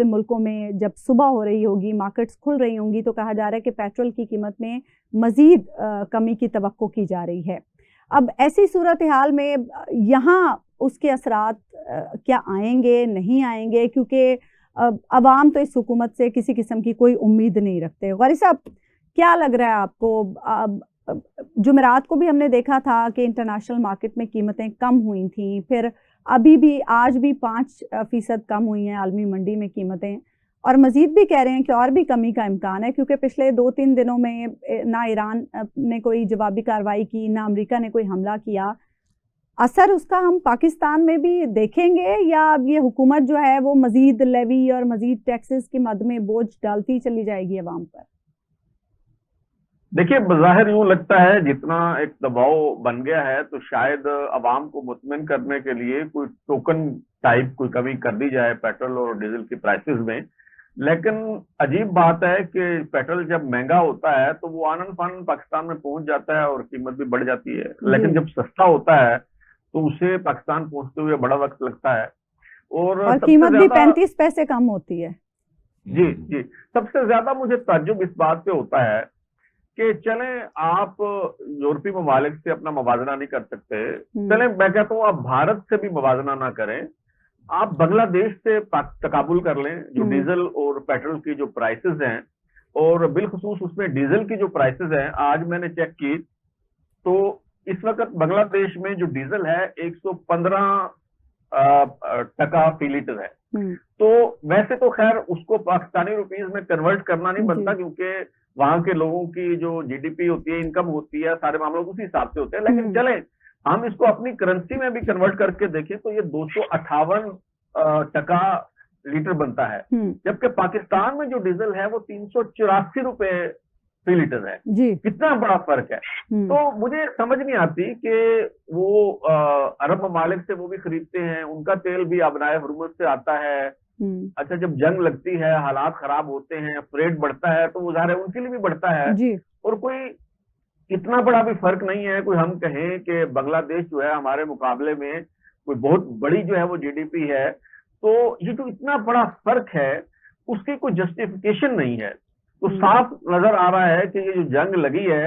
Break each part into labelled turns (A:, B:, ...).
A: मुस्लिम मुल्कों में जब सुबह हो रही होगी, मार्केट्स खुल रही होंगी, तो कहा जा रहा है कि पेट्रोल की कीमत में मज़ीद कमी की तवक्को की जा रही है। अब ऐसी सूरत हाल में यहाँ उसके असरात क्या आएंगे, नहीं आएंगे? क्योंकि अवाम तो इस हुकूमत से किसी किस्म की कोई उम्मीद नहीं रखते। गौरी साहब, क्या लग रहा है आपको? जुमेरात को भी हमने देखा था कि इंटरनेशनल मार्केट में कीमतें कम हुई थी, फिर अभी भी आज भी 5% कम हुई हैं आलमी मंडी में कीमतें, और मज़ीद भी कह रहे हैं कि और भी कमी का इम्कान है, क्योंकि पिछले 2-3 दिनों में ना ईरान ने कोई जवाबी कार्रवाई की, ना अमेरिका ने कोई हमला किया। असर उसका हम पाकिस्तान में भी देखेंगे, या अब ये हुकूमत जो है वो मज़ीद लेवी और मज़ीद टैक्सेस के मद में बोझ डालती चली जाएगी अवाम पर?
B: देखिए, बज़ाहिर यूं लगता है जितना एक दबाव बन गया है, तो शायद अवाम को मुतमिन करने के लिए कोई टोकन टाइप कोई कमी कर दी जाए पेट्रोल और डीजल की प्राइसेस में। लेकिन अजीब बात है कि पेट्रोल जब महंगा होता है तो वो आनन फानन पाकिस्तान में पहुंच जाता है और कीमत भी बढ़ जाती है, लेकिन जब सस्ता होता है तो उसे पाकिस्तान पहुंचते हुए बड़ा वक्त लगता है
A: और कीमत भी 35 पैसे कम होती है।
B: जी जी, सबसे ज्यादा मुझे ताज्जुब इस बात पे होता है कि चलें, आप यूरोपीय ममालिक से अपना मुवाजना नहीं कर सकते, चलें मैं कहता हूँ आप भारत से भी मुवाजना ना करें, आप बांग्लादेश से तकाबुल कर लें। जो डीजल और पेट्रोल की जो प्राइसेस हैं, और बिलखुसूस उसमें डीजल की जो प्राइसेस हैं, आज मैंने चेक की तो इस वक्त बांग्लादेश में जो डीजल है 115 टका फी लीटर है। तो वैसे तो खैर उसको पाकिस्तानी रुपीज में कन्वर्ट करना नहीं बनता, क्योंकि वहां के लोगों की जो जीडीपी होती है, इनकम होती है, सारे मामले उसी हिसाब से होते हैं। लेकिन चले हम इसको अपनी करेंसी में भी कन्वर्ट करके देखें तो ये 258 टका लीटर बनता है, जबकि पाकिस्तान में जो डीजल है वो 384 रुपए फी लीटर है। कितना बड़ा फर्क है। तो मुझे समझ नहीं आती कि वो अरब ममालिक से वो भी खरीदते हैं, उनका तेल भी अबनाए हुर्मुज से आता है। अच्छा, जब जंग लगती है, हालात खराब होते हैं, फ्रेट बढ़ता है, तो वो ज़ाहिर है उनके लिए भी बढ़ता है। और कोई इतना बड़ा भी फर्क नहीं है, कोई हम कहें कि बांग्लादेश जो है हमारे मुकाबले में कोई बहुत बड़ी जो है वो जीडीपी है, तो ये जो इतना बड़ा फर्क है उसकी कोई जस्टिफिकेशन नहीं है। तो साफ नजर आ रहा है कि ये जो जंग लगी है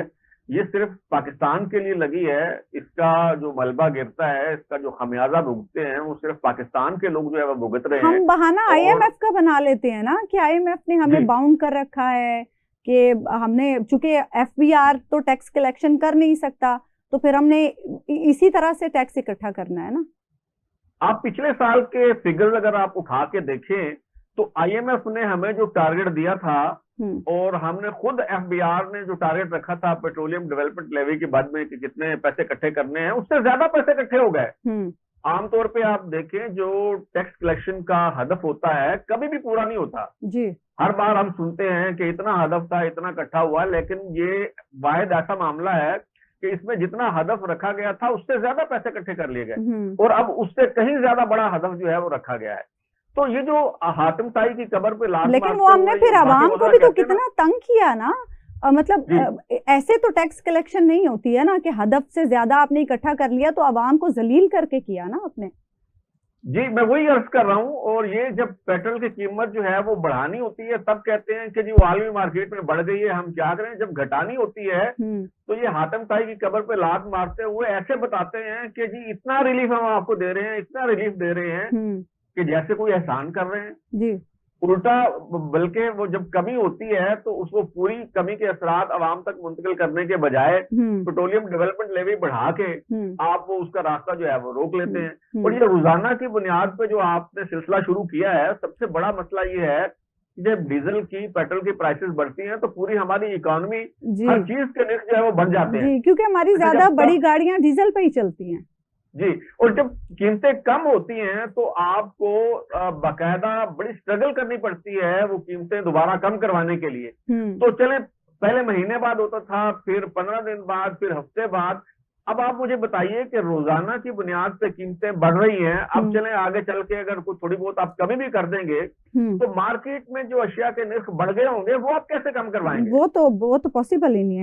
B: ये सिर्फ पाकिस्तान के लिए लगी है। इसका जो मलबा गिरता है, इसका जो खमियाजा भुगतते हैं, वो सिर्फ पाकिस्तान के लोग जो है वो भुगत रहे हैं।
A: हम बहाना आईएमएफ का बना लेते हैं ना, कि आईएमएफ ने हमें बाउंड कर रखा है कि हमने, चूंकि एफबीआर तो टैक्स कलेक्शन कर नहीं सकता, तो फिर हमने इसी तरह से टैक्स इकट्ठा करना है ना।
B: आप पिछले साल के फिगर्स अगर आप उठा के देखें तो आईएमएफ ने हमें जो टारगेट दिया था, और हमने खुद एफबीआर ने जो टारगेट रखा था पेट्रोलियम डेवलपमेंट लेवी के बाद में कि कितने पैसे इकट्ठे करने हैं, उससे ज्यादा पैसे इकट्ठे हो गए। आमतौर पे आप देखें जो टैक्स कलेक्शन का हदफ होता है कभी भी पूरा नहीं होता जी। हर बार हम सुनते हैं कि इतना हदफ था, इतना इकट्ठा हुआ, लेकिन ये वाहिद ऐसा मामला है कि इसमें जितना हदफ रखा गया था उससे ज्यादा पैसे इकट्ठे कर लिए गए, और अब उससे कहीं ज्यादा बड़ा हदफ जो है वो रखा गया है। तो ये जो हातिम ताई की कब्र पे लात,
A: लेकिन वो हमने फिर आवाम को भी तो कितना तंग किया ना। मतलब ऐसे तो टैक्स कलेक्शन नहीं होती है ना कि हदफ से ज्यादा आपने इकट्ठा कर लिया, तो आवाम को जलील करके किया ना आपने।
B: जी, मैं वही अर्ज कर रहा हूँ। और ये जब पेट्रोल की कीमत जो है वो बढ़ानी होती है तब कहते हैं कि जी वो आलमी मार्केट में बढ़ गई है, हम क्या करें। जब घटानी होती है तो ये हातिम ताई की कब्र पे लात मारते हुए ऐसे बताते हैं कि जी इतना रिलीफ हम आपको दे रहे हैं, इतना रिलीफ दे रहे हैं, कि जैसे कोई एहसान कर रहे हैं जी। उल्टा, बल्कि वो जब कमी होती है तो उसको पूरी कमी के असरात अवाम तक मुंतकिल करने के बजाय पेट्रोलियम डेवलपमेंट लेवी बढ़ा के आप वो उसका रास्ता जो है वो रोक लेते हैं। और ये रोजाना की बुनियाद पे जो आपने सिलसिला शुरू किया है, सबसे बड़ा मसला ये है कि जब डीजल की, पेट्रोल की प्राइसेस बढ़ती हैं तो पूरी हमारी इकोनॉमी, हर चीज के निर्ख जो है वो बढ़ जाते हैं,
A: क्योंकि हमारी ज्यादा बड़ी गाड़ियां डीजल पे ही चलती हैं
B: जी। और जब कीमतें कम होती हैं तो आपको बाकायदा बड़ी स्ट्रगल करनी पड़ती है वो कीमतें दोबारा कम करवाने के लिए। तो चले, पहले महीने बाद होता था, फिर 15 दिन बाद, फिर हफ्ते बाद। अब आप मुझे बताइए कि रोजाना की बुनियाद पे कीमतें बढ़ रही हैं। अब चले आगे चल के अगर कुछ थोड़ी बहुत आप कमी भी कर देंगे तो मार्केट में जो अशिया के निर्ख बढ़ गए होंगे वो आप कैसे कम करवाएंगे?
A: वो तो पॉसिबल ही नहीं है।